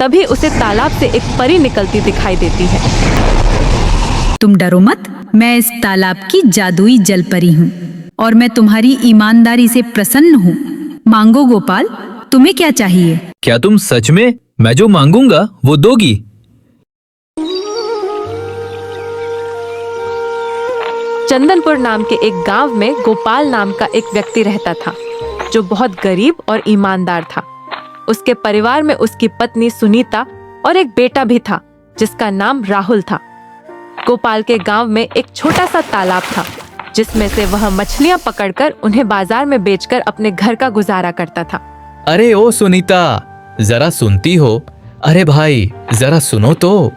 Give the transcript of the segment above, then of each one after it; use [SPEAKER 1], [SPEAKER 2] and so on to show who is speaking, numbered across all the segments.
[SPEAKER 1] तभी उसे तालाब से एक परी निकलती दिखाई देती है।
[SPEAKER 2] तुम डरो मत, मैं इस तालाब की जादुई जल परी हूँ और मैं तुम्हारी ईमानदारी से प्रसन्न हूँ। मांगो गोपाल, तुम्हें क्या चाहिए?
[SPEAKER 3] क्या तुम सच में मैं जो मांगूंगा वो दोगी?
[SPEAKER 1] चंदनपुर नाम के एक गांव में गोपाल नाम का एक व्यक्ति रहता था जो बहुत गरीब और ईमानदार था। उसके परिवार में उसकी पत्नी सुनीता और एक बेटा भी था जिसका नाम राहुल था। गोपाल के गांव में एक छोटा सा तालाब था जिसमें से वह मछलियां पकड़कर उन्हें बाजार में बेचकर अपने घर का गुजारा करता था।
[SPEAKER 3] अरे ओ सुनीता, जरा सुनती हो? अरे भाई जरा सुनो तो।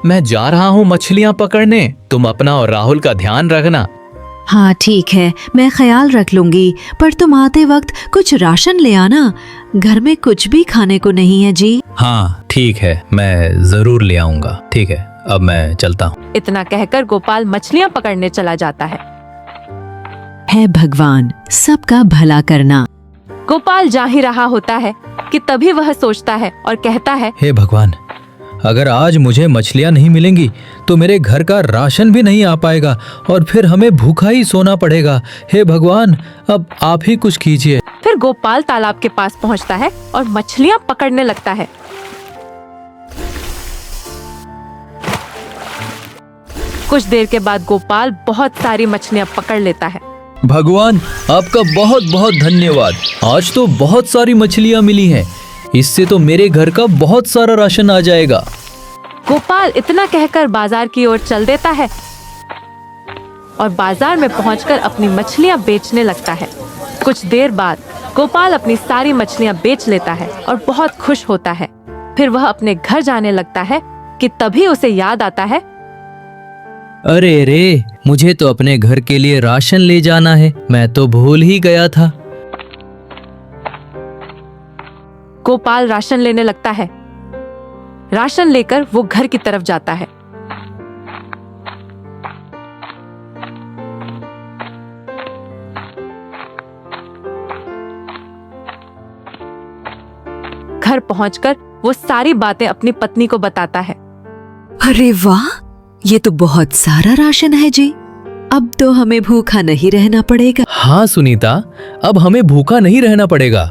[SPEAKER 3] मैं जा रहा हूँ मछलियां पकड़ने, तुम अपना और राहुल का ध्यान रखना।
[SPEAKER 4] हाँ ठीक है, मैं ख्याल रख लूंगी, पर तुम आते वक्त कुछ राशन ले आना, घर में कुछ भी खाने को नहीं है जी।
[SPEAKER 3] हाँ ठीक है, मैं जरूर ले आऊंगा। ठीक है, अब मैं चलता हूँ।
[SPEAKER 1] इतना कहकर गोपाल मछलियां पकड़ने चला जाता है
[SPEAKER 4] भगवान सबका भला करना।
[SPEAKER 1] गोपाल जा ही रहा होता है कि तभी वह सोचता है और कहता है,
[SPEAKER 3] हे भगवान, अगर आज मुझे मछलियां नहीं मिलेंगी तो मेरे घर का राशन भी नहीं आ पाएगा और फिर हमें भूखा ही सोना पड़ेगा। हे भगवान, अब आप ही कुछ कीजिए।
[SPEAKER 1] फिर गोपाल तालाब के पास पहुंचता है और मछलियां पकड़ने लगता है। कुछ देर के बाद गोपाल बहुत सारी मछलियां पकड़ लेता है।
[SPEAKER 3] भगवान, आपका बहुत बहुत धन्यवाद। आज तो बहुत सारी मछलियां मिली हैं। इससे तो मेरे घर का बहुत सारा राशन आ जाएगा।
[SPEAKER 1] गोपाल इतना कहकर बाजार की ओर चल देता है और बाजार में पहुंचकर अपनी मछलियां बेचने लगता है। कुछ देर बाद गोपाल अपनी सारी मछलियां बेच लेता है और बहुत खुश होता है। फिर वह अपने घर जाने लगता है कि तभी उसे याद आता है,
[SPEAKER 3] अरे रे, मुझे तो अपने घर के लिए राशन ले जाना है, मैं तो भूल ही गया था।
[SPEAKER 1] गोपाल राशन लेने लगता है। राशन लेकर वो घर की तरफ जाता है। घर पहुंचकर वो सारी बातें अपनी पत्नी को बताता है।
[SPEAKER 4] अरे वाह, ये तो बहुत सारा राशन है जी। अब तो हमें भूखा नहीं रहना पड़ेगा।
[SPEAKER 3] हाँ सुनीता, अब हमें भूखा नहीं रहना पड़ेगा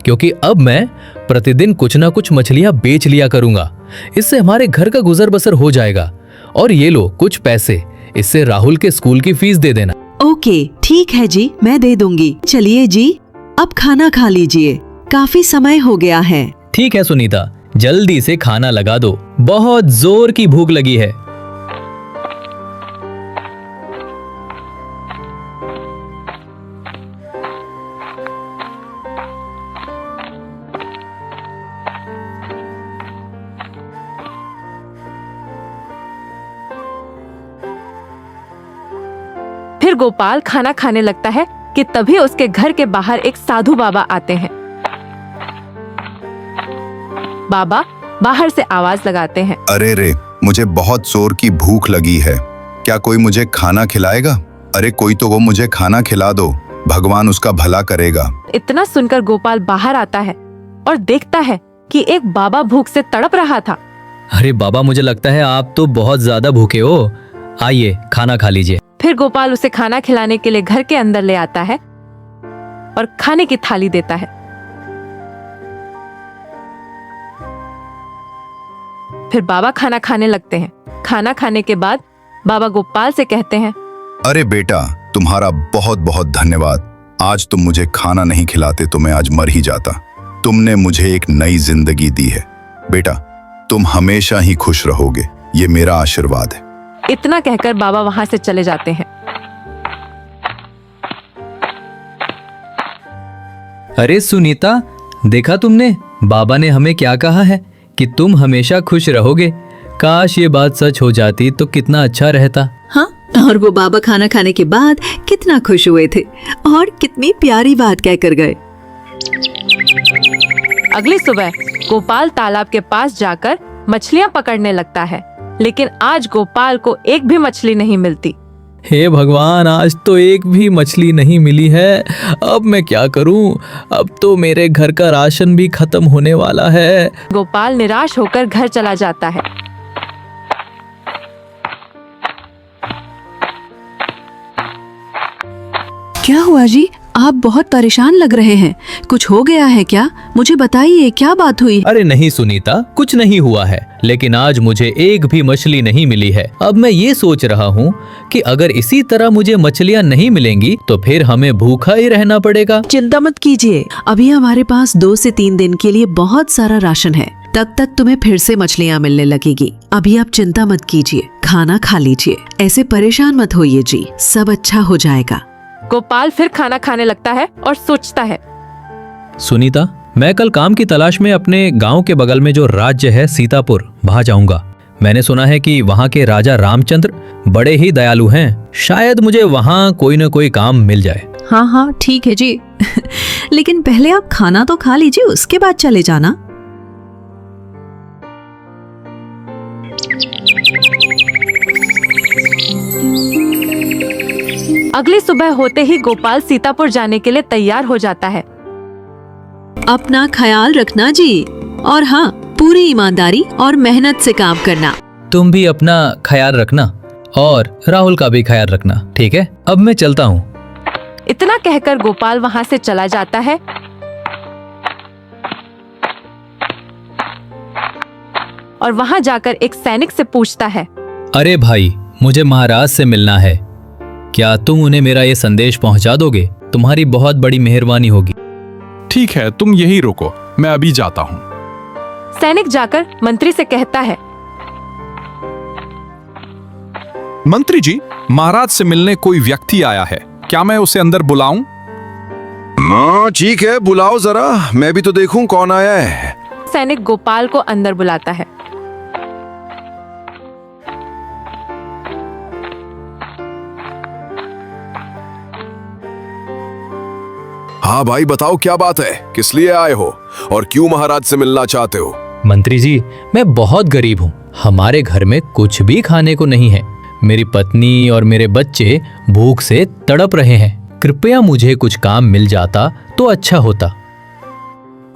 [SPEAKER 3] क्योंकि अब मैं प्रतिदिन कुछ ना कुछ मछलियां बेच लिया करूंगा। इससे हमारे घर का गुजर बसर हो जाएगा। और ये लो कुछ पैसे, इससे राहुल के स्कूल की फीस दे देना।
[SPEAKER 4] ओके ठीक है जी, मैं दे दूंगी। चलिए जी, अब खाना खा लीजिए, काफी समय हो गया है।
[SPEAKER 3] ठीक है सुनीता, जल्दी से खाना लगा दो, बहुत जोर की भूख लगी है।
[SPEAKER 1] फिर गोपाल खाना खाने लगता है कि तभी उसके घर के बाहर एक साधु बाबा आते हैं। बाबा बाहर से आवाज लगाते हैं,
[SPEAKER 5] अरे रे, मुझे बहुत जोर की भूख लगी है, क्या कोई मुझे खाना खिलाएगा? अरे कोई तो वो मुझे खाना खिला दो, भगवान उसका भला करेगा।
[SPEAKER 1] इतना सुनकर गोपाल बाहर आता है और देखता है कि एक बाबा भूख से तड़प रहा था।
[SPEAKER 3] अरे बाबा, मुझे लगता है आप तो बहुत ज्यादा भूखे हो, आइए खाना खा लीजिए।
[SPEAKER 1] फिर गोपाल उसे खाना खिलाने के लिए घर के अंदर ले आता है और खाने की थाली देता है। फिर बाबा खाना खाने लगते हैं। खाना खाने के बाद बाबा गोपाल से कहते हैं,
[SPEAKER 5] अरे बेटा, तुम्हारा बहुत बहुत धन्यवाद। आज तुम मुझे खाना नहीं खिलाते तो मैं आज मर ही जाता। तुमने मुझे एक नई जिंदगी दी है। बेटा, तुम हमेशा ही खुश रहोगे, ये मेरा आशीर्वाद है।
[SPEAKER 1] इतना कहकर बाबा वहां से चले जाते हैं।
[SPEAKER 3] अरे सुनीता, देखा तुमने, बाबा ने हमें क्या कहा है कि तुम हमेशा खुश रहोगे। काश ये बात सच हो जाती तो कितना अच्छा रहता।
[SPEAKER 4] हाँ, और वो बाबा खाना खाने के बाद कितना खुश हुए थे और कितनी प्यारी बात कहकर गए।
[SPEAKER 1] अगली सुबह गोपाल तालाब के पास जाकर मछलियां पकड़ने लगता है, लेकिन आज गोपाल को एक भी मछली नहीं मिलती।
[SPEAKER 3] हे भगवान, आज तो एक भी मछली नहीं मिली है। अब मैं क्या करूं? अब तो मेरे घर का राशन भी खत्म होने वाला है।
[SPEAKER 1] गोपाल निराश होकर घर चला जाता है।
[SPEAKER 4] क्या हुआ जी? आप बहुत परेशान लग रहे हैं। कुछ हो गया है क्या? मुझे बताइए, क्या बात हुई?
[SPEAKER 3] अरे नहीं सुनीता, कुछ नहीं हुआ है, लेकिन आज मुझे एक भी मछली नहीं मिली है। अब मैं ये सोच रहा हूँ कि अगर इसी तरह मुझे मछलियाँ नहीं मिलेंगी तो फिर हमें भूखा ही रहना पड़ेगा।
[SPEAKER 4] चिंता मत कीजिए, अभी हमारे पास 2 से 3 दिन के लिए बहुत सारा राशन है। तब तक तुम्हें फिर से मछलियाँ मिलने लगेगी। अभी आप चिंता मत कीजिए, खाना खा लीजिए। ऐसे परेशान मत होइए जी, सब अच्छा हो जाएगा।
[SPEAKER 1] गोपाल फिर खाना खाने लगता है और सोचता है,
[SPEAKER 3] सुनीता, मैं कल काम की तलाश में अपने गांव के बगल में जो राज्य है सीतापुर, वहां जाऊंगा। मैंने सुना है कि वहां के राजा रामचंद्र बड़े ही दयालु हैं। शायद मुझे वहां कोई न कोई काम मिल जाए।
[SPEAKER 4] हाँ हाँ ठीक है जी। लेकिन पहले आप खाना तो खा लीजिए, उसके बाद चले जाना।
[SPEAKER 1] अगली सुबह होते ही गोपाल सीतापुर जाने के लिए तैयार हो जाता है।
[SPEAKER 4] अपना ख्याल रखना जी, और हाँ, पूरी ईमानदारी और मेहनत से काम करना।
[SPEAKER 3] तुम भी अपना ख्याल रखना और राहुल का भी ख्याल रखना, ठीक है? अब मैं चलता हूँ।
[SPEAKER 1] इतना कहकर गोपाल वहां से चला जाता है। और वहां जाकर एक सैनिक से पूछता है,
[SPEAKER 3] अरे भाई, मुझे महाराज से मिलना है। क्या तुम उन्हें मेरा ये संदेश पहुंचा दोगे? तुम्हारी बहुत बड़ी मेहरबानी होगी।
[SPEAKER 6] ठीक है, तुम यहीं रुको, मैं अभी जाता हूँ।
[SPEAKER 1] सैनिक जाकर मंत्री से कहता है,
[SPEAKER 6] मंत्री जी, महाराज से मिलने कोई व्यक्ति आया है, क्या मैं उसे अंदर बुलाऊं?
[SPEAKER 7] हाँ ठीक है, बुलाओ जरा, मैं भी तो देखूं कौन आया है।
[SPEAKER 1] सैनिक गोपाल को अंदर बुलाता है।
[SPEAKER 7] हाँ भाई, बताओ क्या बात है, किस लिए आए हो और क्यों महाराज से मिलना चाहते हो?
[SPEAKER 3] मंत्री जी, मैं बहुत गरीब हूँ। हमारे घर में कुछ भी खाने को नहीं है। मेरी पत्नी और मेरे बच्चे भूख से तड़प रहे हैं। कृपया मुझे कुछ काम मिल जाता तो अच्छा होता।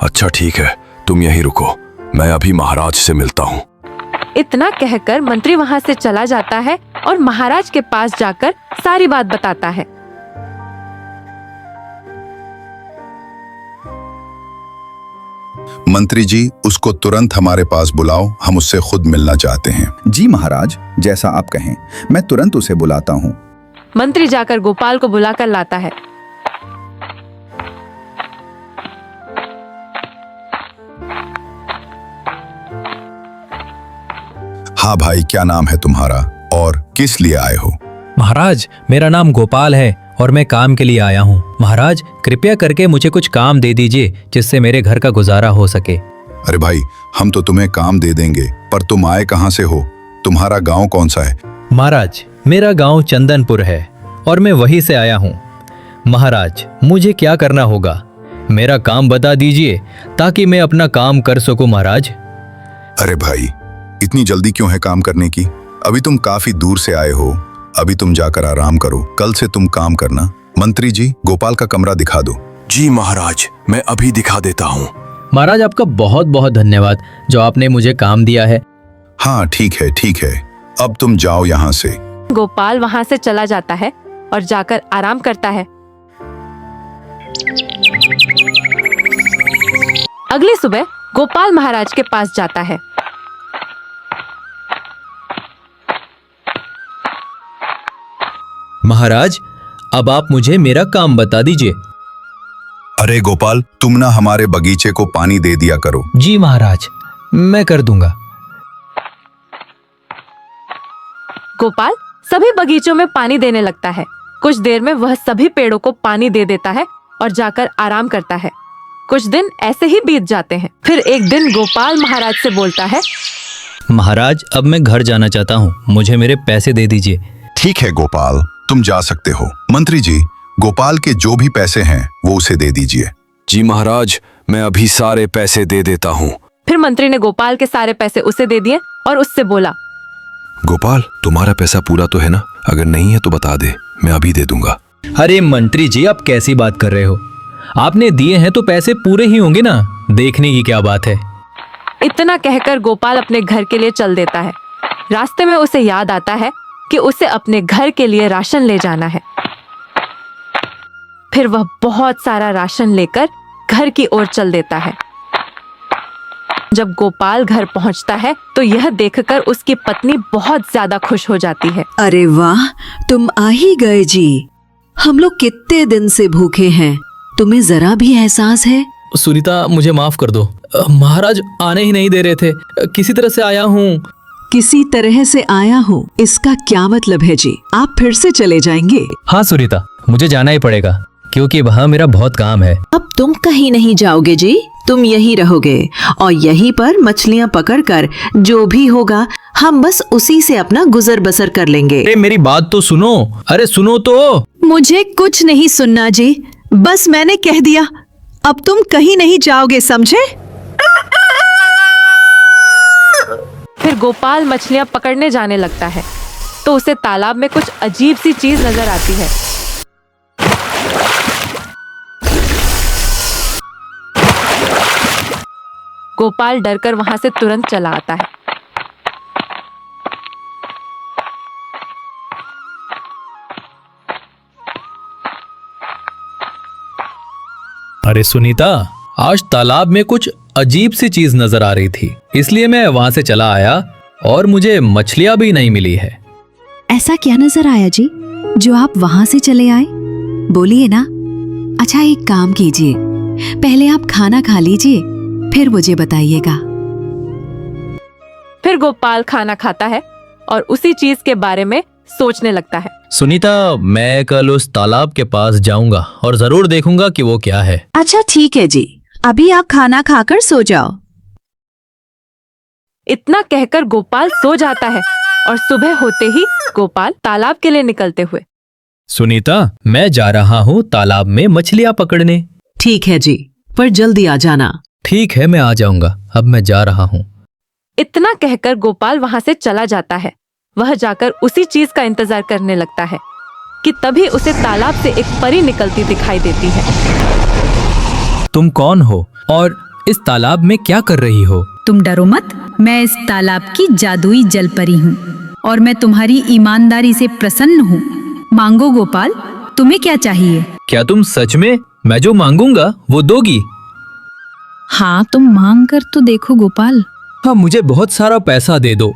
[SPEAKER 7] अच्छा ठीक है, तुम यहीं रुको, मैं अभी महाराज से मिलता हूँ।
[SPEAKER 1] इतना कहकर मंत्री वहां से चला जाता है और महाराज के पास जाकर सारी बात बताता है।
[SPEAKER 5] मंत्री जी, उसको तुरंत हमारे पास बुलाओ, हम उससे खुद मिलना चाहते हैं।
[SPEAKER 8] जी महाराज, जैसा आप कहें, मैं तुरंत उसे बुलाता हूँ।
[SPEAKER 1] मंत्री जाकर गोपाल को बुलाकर लाता है।
[SPEAKER 5] हाँ भाई, क्या नाम है तुम्हारा और किस लिए आए हो?
[SPEAKER 3] महाराज, मेरा नाम गोपाल है और मैं काम के लिए आया हूँ। महाराज, कृपया करके मुझे कुछ काम दे दीजिए जिससे मेरे घर का गुजारा हो सके।
[SPEAKER 5] अरे भाई, हम तो तुम्हें काम दे देंगे, पर तुम आए कहाँ से हो? तुम्हारा गांव कौन सा है?
[SPEAKER 3] महाराज, मेरा गांव चंदनपुर है और मैं वहीं से आया हूँ। महाराज, मुझे क्या करना होगा? मेरा काम बता दीजिए ताकि मैं अपना काम कर सकूं। महाराज।
[SPEAKER 5] अरे भाई, इतनी जल्दी क्यों है काम करने की? अभी तुम काफी दूर से आए हो, अभी तुम जाकर आराम करो, कल से तुम काम करना। मंत्री जी, गोपाल का कमरा दिखा दो।
[SPEAKER 7] जी महाराज, मैं अभी दिखा देता हूँ।
[SPEAKER 3] महाराज, आपका बहुत बहुत धन्यवाद जो आपने मुझे काम दिया है।
[SPEAKER 5] हाँ ठीक है, ठीक है, अब तुम जाओ यहाँ से।
[SPEAKER 1] गोपाल वहां से चला जाता है और जाकर आराम करता है। अगली सुबह गोपाल महाराज के पास जाता है।
[SPEAKER 3] महाराज, अब आप मुझे मेरा काम बता दीजिए।
[SPEAKER 5] अरे गोपाल, तुम ना हमारे बगीचे को पानी दे दिया करो।
[SPEAKER 3] जी महाराज, मैं कर दूंगा।
[SPEAKER 1] गोपाल सभी बगीचों में पानी देने लगता है। कुछ देर में वह सभी पेड़ों को पानी दे देता है और जाकर आराम करता है। कुछ दिन ऐसे ही बीत जाते हैं। फिर एक दिन गोपाल महाराज से बोलता है,
[SPEAKER 3] महाराज, अब मैं घर जाना चाहता हूँ, मुझे मेरे पैसे दे दीजिए।
[SPEAKER 5] ठीक है गोपाल, तुम जा सकते हो। मंत्री जी, गोपाल के जो भी पैसे हैं वो उसे दे दीजिए।
[SPEAKER 7] जी महाराज, मैं अभी सारे पैसे दे देता हूँ।
[SPEAKER 1] फिर मंत्री ने गोपाल के सारे पैसे उसे दे दिए और उससे बोला,
[SPEAKER 7] गोपाल, तुम्हारा पैसा पूरा तो है ना? अगर नहीं है तो बता दे, मैं अभी दे दूंगा।
[SPEAKER 3] अरे मंत्री जी, आप कैसी बात कर रहे हो? आपने दिए हैं तो पैसे पूरे ही होंगे ना, देखने की क्या बात है।
[SPEAKER 1] इतना कहकर गोपाल अपने घर के लिए चल देता है। रास्ते में उसे याद आता है कि उसे अपने घर के लिए राशन ले जाना है। फिर वह बहुत सारा राशन लेकर घर की ओर चल देता है। जब गोपाल घर पहुंचता है तो यह देखकर उसकी पत्नी बहुत ज्यादा खुश हो जाती है।
[SPEAKER 4] अरे वाह, तुम आ ही गए जी। हम लोग कितने दिन से भूखे हैं, तुम्हें जरा भी एहसास है?
[SPEAKER 3] सुनीता, मुझे माफ कर दो। महाराज आने ही नहीं दे रहे थे, किसी तरह से आया हूँ।
[SPEAKER 4] किसी तरह से आया हूँ, इसका क्या मतलब है जी? आप फिर से चले जाएंगे?
[SPEAKER 3] हाँ सुनीता, मुझे जाना ही पड़ेगा क्योंकि वहाँ मेरा बहुत काम है।
[SPEAKER 4] अब तुम कहीं नहीं जाओगे जी, तुम यहीं रहोगे और यहीं पर मछलियाँ पकड़कर जो भी होगा हम बस उसी से अपना गुजर बसर कर लेंगे।
[SPEAKER 3] अरे मेरी बात तो सुनो। अरे सुनो तो।
[SPEAKER 4] मुझे कुछ नहीं सुनना जी, बस मैंने कह दिया। अब तुम कहीं नहीं जाओगे, समझे?
[SPEAKER 1] फिर गोपाल मछलियां पकड़ने जाने लगता है तो उसे तालाब में कुछ अजीब सी चीज नजर आती है। गोपाल डरकर वहां से तुरंत चला आता है।
[SPEAKER 3] अरे सुनीता, आज तालाब में कुछ अजीब सी चीज नजर आ रही थी, इसलिए मैं वहां से चला आया और मुझे मछलियां भी नहीं मिली है।
[SPEAKER 2] ऐसा क्या नजर आया जी जो आप वहां से चले आए? बोलिए ना। अच्छा, एक काम कीजिए, पहले आप खाना खा लीजिए, फिर मुझे बताइएगा।
[SPEAKER 1] फिर गोपाल खाना खाता है और उसी चीज के बारे में सोचने लगता है।
[SPEAKER 3] सुनीता, मैं कल उस तालाब के पास जाऊंगा और जरूर देखूंगा कि वो क्या है।
[SPEAKER 2] अच्छा ठीक है जी, अभी आप खाना खाकर सो जाओ।
[SPEAKER 1] इतना कहकर गोपाल सो जाता है और सुबह होते ही गोपाल तालाब के लिए निकलते हुए।
[SPEAKER 3] सुनीता, मैं जा रहा हूँ तालाब में मछलियां पकड़ने।
[SPEAKER 4] ठीक है जी, पर जल्दी आ जाना।
[SPEAKER 3] ठीक है, मैं आ जाऊंगा, अब मैं जा रहा हूँ।
[SPEAKER 1] इतना कहकर गोपाल वहां से चला जाता है। वह जाकर उसी चीज का इंतजार करने लगता है कि तभी उसे तालाब से एक परी निकलती दिखाई देती है।
[SPEAKER 3] तुम कौन हो और इस तालाब में क्या कर रही हो?
[SPEAKER 2] तुम डरो मत, मैं इस तालाब की जादुई जलपरी हूँ और मैं तुम्हारी ईमानदारी से प्रसन्न हूँ। मांगो गोपाल, तुम्हें क्या चाहिए?
[SPEAKER 3] क्या तुम सच में मैं जो मांगूंगा वो दोगी?
[SPEAKER 2] हाँ, तुम मांग कर तो देखो गोपाल।
[SPEAKER 3] हाँ, मुझे बहुत सारा पैसा दे दो।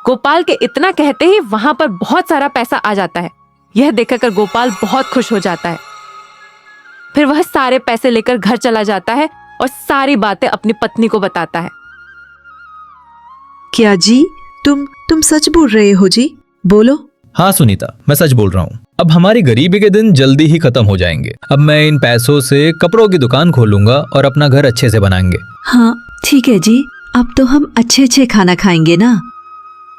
[SPEAKER 1] गोपाल के इतना कहते ही वहां पर बहुत सारा पैसा आ जाता है। यह देखकर गोपाल बहुत खुश हो जाता है। फिर वह सारे पैसे लेकर घर चला जाता है और सारी बातें अपनी पत्नी को बताता है।
[SPEAKER 4] क्या जी, तुम सच बोल रहे हो जी? बोलो।
[SPEAKER 3] हाँ सुनीता, मैं सच बोल रहा हूँ। अब हमारी गरीबी के दिन जल्दी ही खत्म हो जाएंगे। अब मैं इन पैसों से कपड़ों की दुकान खोलूंगा और अपना घर अच्छे से बनाएंगे।
[SPEAKER 4] हाँ ठीक है जी, अब तो हम अच्छे अच्छे खाना खाएंगे ना।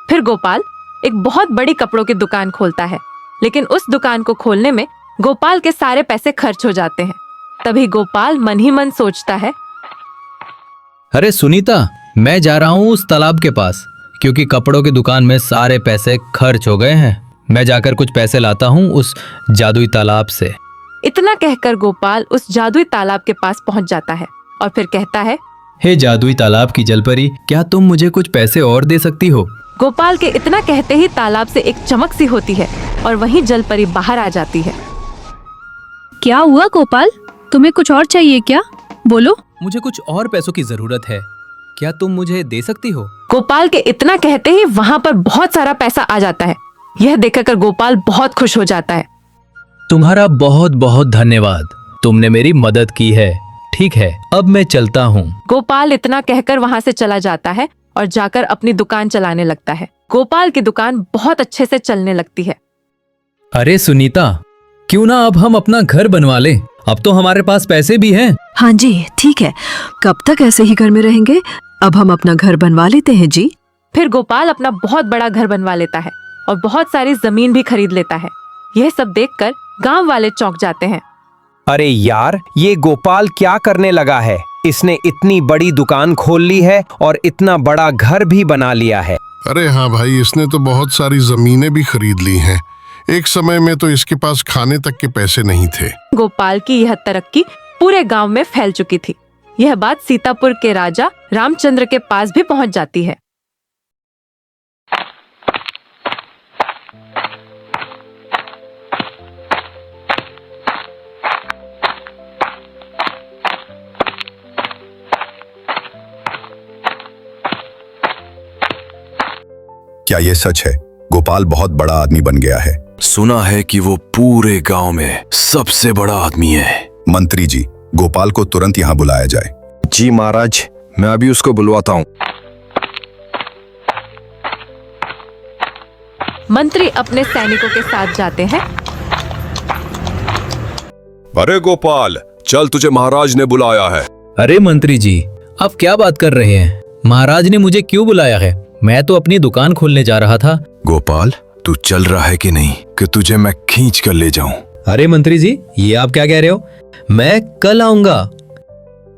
[SPEAKER 1] फिर गोपाल एक बहुत बड़ी कपड़ों की दुकान खोलता है, लेकिन उस दुकान को खोलने में गोपाल के सारे पैसे खर्च हो जाते हैं। तभी गोपाल मन ही मन सोचता है,
[SPEAKER 3] अरे सुनीता, मैं जा रहा हूँ उस तालाब के पास क्योंकि कपड़ों की दुकान में सारे पैसे खर्च हो गए हैं। मैं जाकर कुछ पैसे लाता हूँ उस जादुई तालाब से।
[SPEAKER 1] इतना कहकर गोपाल उस जादुई तालाब के पास पहुंच जाता है और फिर कहता है,
[SPEAKER 3] हे जादुई तालाब की जलपरी, क्या तुम मुझे कुछ पैसे और दे सकती हो?
[SPEAKER 1] गोपाल के इतना कहते ही तालाब से एक चमक सी होती है और वहीं जलपरी बाहर आ जाती है।
[SPEAKER 2] क्या हुआ गोपाल, तुम्हें कुछ और चाहिए क्या? बोलो।
[SPEAKER 3] मुझे कुछ और पैसों की जरूरत है, क्या तुम मुझे दे सकती हो?
[SPEAKER 1] गोपाल के इतना कहते ही वहां पर बहुत सारा पैसा आ जाता है। यह देखकर गोपाल बहुत खुश हो जाता है।
[SPEAKER 3] तुम्हारा बहुत बहुत धन्यवाद, तुमने मेरी मदद की है। ठीक है, अब मैं चलता हूँ।
[SPEAKER 1] गोपाल इतना कहकर वहां से चला जाता है और जाकर अपनी दुकान चलाने लगता है। गोपाल की दुकान बहुत अच्छे से चलने लगती है।
[SPEAKER 3] अरे सुनीता, क्यों ना अब हम अपना घर बनवा लें? अब तो हमारे पास पैसे भी हैं।
[SPEAKER 4] हाँ जी ठीक है, कब तक ऐसे ही घर में रहेंगे? अब हम अपना घर बनवा लेते हैं जी।
[SPEAKER 1] फिर गोपाल अपना बहुत बड़ा घर बनवा लेता है और बहुत सारी जमीन भी खरीद लेता है। यह सब देखकर गांव वाले चौंक जाते हैं।
[SPEAKER 9] अरे यार, ये गोपाल क्या करने लगा है? इसने इतनी बड़ी दुकान खोल ली है और इतना बड़ा घर भी बना लिया है।
[SPEAKER 10] अरे हाँ भाई, इसने तो बहुत सारी जमीनें भी खरीद ली हैं। एक समय में तो इसके पास खाने तक के पैसे नहीं थे।
[SPEAKER 1] गोपाल की यह तरक्की पूरे गांव में फैल चुकी थी। यह बात सीतापुर के राजा रामचंद्र के पास भी पहुंच जाती है।
[SPEAKER 5] क्या ये सच है? गोपाल बहुत बड़ा आदमी बन गया है।
[SPEAKER 7] सुना है कि वो पूरे गांव में सबसे बड़ा आदमी है।
[SPEAKER 5] मंत्री जी, गोपाल को तुरंत यहाँ बुलाया जाए।
[SPEAKER 7] जी महाराज, मैं अभी उसको बुलवाता हूँ।
[SPEAKER 1] मंत्री अपने सैनिकों के साथ जाते हैं।
[SPEAKER 7] अरे गोपाल, चल, तुझे महाराज ने बुलाया है।
[SPEAKER 3] अरे मंत्री जी, आप क्या बात कर रहे हैं? महाराज ने मुझे क्यों बुलाया है? मैं तो अपनी दुकान खोलने जा रहा था।
[SPEAKER 7] गोपाल, तू चल रहा है कि नहीं कि तुझे मैं खींच कर ले जाऊं?
[SPEAKER 3] अरे मंत्री जी, ये आप क्या कह रहे हो? मैं कल आऊंगा।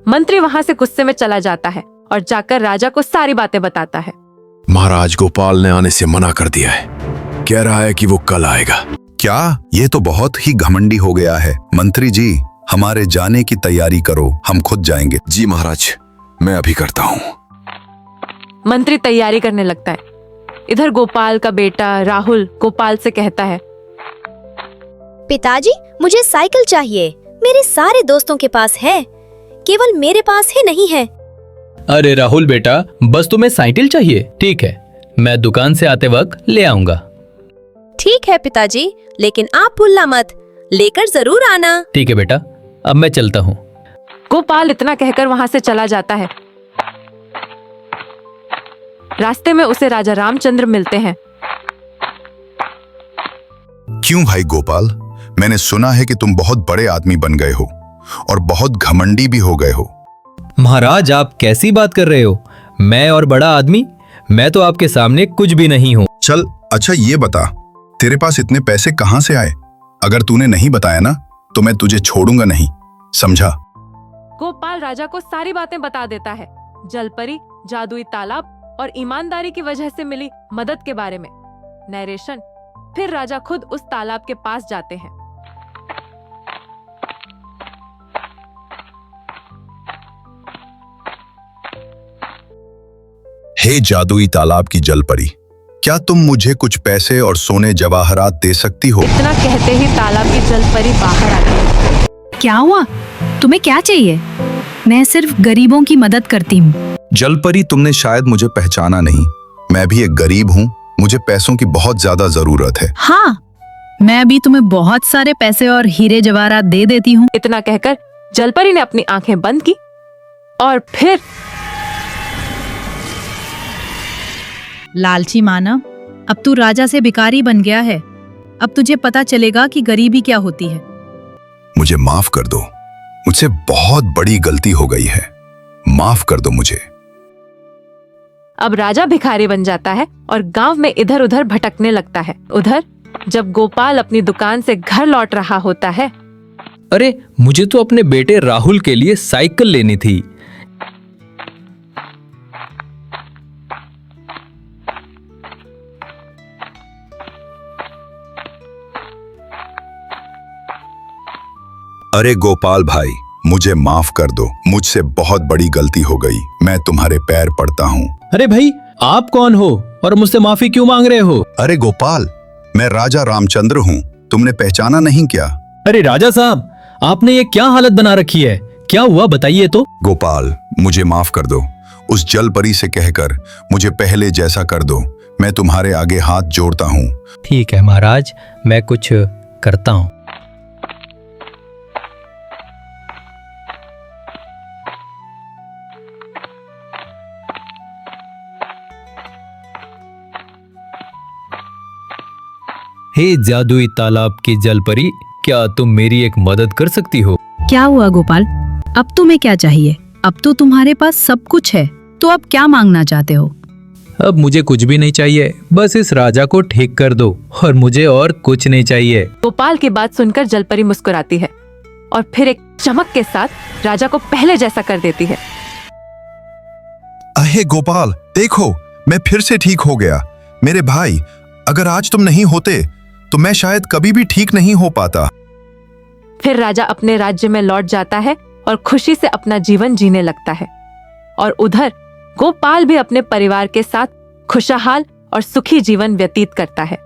[SPEAKER 1] मंत्री वहां से गुस्से में चला जाता है और जाकर राजा को सारी बातें बताता है।
[SPEAKER 7] महाराज, गोपाल ने आने से मना कर दिया है। कह रहा है कि वो कल आएगा।
[SPEAKER 5] क्या? ये तो बहुत ही घमंडी हो गया है। मंत्री जी, हमारे जाने की तैयारी करो, हम खुद जाएंगे।
[SPEAKER 7] जी महाराज, मैं अभी करता हूँ।
[SPEAKER 1] मंत्री तैयारी करने लगता है। इधर गोपाल का बेटा राहुल गोपाल से कहता है,
[SPEAKER 11] पिताजी, मुझे साइकिल चाहिए। मेरे सारे दोस्तों के पास है, केवल मेरे पास ही नहीं है।
[SPEAKER 3] अरे राहुल बेटा, बस तुम्हें साइकिल चाहिए? ठीक है, मैं दुकान से आते वक्त ले आऊंगा।
[SPEAKER 11] ठीक है पिताजी, लेकिन आप भूलना मत, लेकर जरूर आना।
[SPEAKER 3] ठीक है बेटा, अब मैं चलता हूँ।
[SPEAKER 1] गोपाल इतना कहकर वहां से चला जाता है। रास्ते में उसे राजा रामचंद्र मिलते हैं।
[SPEAKER 5] क्यों भाई गोपाल, मैंने सुना है कि तुम बहुत बड़े आदमी बन गए हो और बहुत घमंडी भी हो गए हो।
[SPEAKER 3] महाराज, आप कैसी बात कर रहे हो? मैं और बड़ा आदमी? मैं तो आपके सामने कुछ भी नहीं हूँ।
[SPEAKER 5] चल, अच्छा ये बता, तेरे पास इतने पैसे कहाँ से आए? अगर तूने नहीं बताया ना तो मैं तुझे छोड़ूंगा नहीं, समझा?
[SPEAKER 1] गोपाल राजा को सारी बातें बता देता है, जलपरी, जादुई तालाब और ईमानदारी की वजह से मिली मदद के बारे में। नरेशन। फिर राजा खुद उस तालाब के पास जाते हैं।
[SPEAKER 5] हे जादुई तालाब की जलपरी, क्या तुम मुझे कुछ पैसे और सोने जवाहरात दे सकती हो?
[SPEAKER 1] इतना कहते ही तालाब की जलपरी बाहर आती है।
[SPEAKER 2] क्या हुआ? तुम्हें क्या चाहिए? मैं सिर्फ गरीबों की मदद करती हूँ।
[SPEAKER 5] जलपरी, तुमने शायद मुझे पहचाना नहीं। मैं भी एक गरीब हूँ, मुझे पैसों की बहुत ज्यादा जरूरत है।
[SPEAKER 2] हाँ, मैं अभी तुम्हें बहुत सारे पैसे और हीरे जवाहरात दे देती हूँ।
[SPEAKER 1] इतना कहकर जलपरी ने अपनी आंखें बंद की और फिर
[SPEAKER 2] लालची मानव, अब तू राजा से भिखारी बन गया है। अब तुझे पता चलेगा कि गरीबी क्या होती है।
[SPEAKER 5] मुझे माफ कर दो, मुझसे बहुत बड़ी गलती हो गई है, माफ कर दो मुझे।
[SPEAKER 1] अब राजा भिखारी बन जाता है और गांव में इधर उधर भटकने लगता है। उधर जब गोपाल अपनी दुकान से घर लौट रहा होता है।
[SPEAKER 3] अरे, मुझे तो अपने बेटे राहुल के लिए साइकिल लेनी थी।
[SPEAKER 5] अरे गोपाल भाई, मुझे माफ कर दो, मुझसे बहुत बड़ी गलती हो गई, मैं तुम्हारे पैर पड़ता हूँ।
[SPEAKER 3] अरे भाई, आप कौन हो और मुझसे माफी क्यों मांग रहे हो?
[SPEAKER 5] अरे गोपाल, मैं राजा रामचंद्र हूँ, तुमने पहचाना नहीं क्या?
[SPEAKER 3] अरे राजा साहब, आपने ये क्या हालत बना रखी है? क्या हुआ, बताइए तो।
[SPEAKER 5] गोपाल, मुझे माफ कर दो, उस जलपरी से कहकर मुझे पहले जैसा कर दो, मैं तुम्हारे आगे हाथ जोड़ता हूँ।
[SPEAKER 3] ठीक है महाराज, मैं कुछ करता हूँ। हे जादुई तालाब की जलपरी, क्या तुम मेरी एक मदद कर सकती हो?
[SPEAKER 2] क्या हुआ गोपाल, अब तुम्हें क्या चाहिए? अब तो तुम्हारे पास सब कुछ है, तो अब क्या मांगना चाहते हो?
[SPEAKER 3] अब मुझे कुछ भी नहीं चाहिए, बस इस राजा को ठीक कर दो और मुझे और कुछ नहीं चाहिए।
[SPEAKER 1] गोपाल की बात सुनकर जलपरी मुस्कुराती है और फिर एक चमक के साथ राजा को पहले जैसा कर देती है।
[SPEAKER 5] अहे गोपाल, देखो, मैं फिर से ठीक हो गया। मेरे भाई, अगर आज तुम नहीं होते तो मैं शायद कभी भी ठीक नहीं हो पाता।
[SPEAKER 1] फिर राजा अपने राज्य में लौट जाता है और खुशी से अपना जीवन जीने लगता है। और उधर गोपाल भी अपने परिवार के साथ खुशहाल और सुखी जीवन व्यतीत करता है।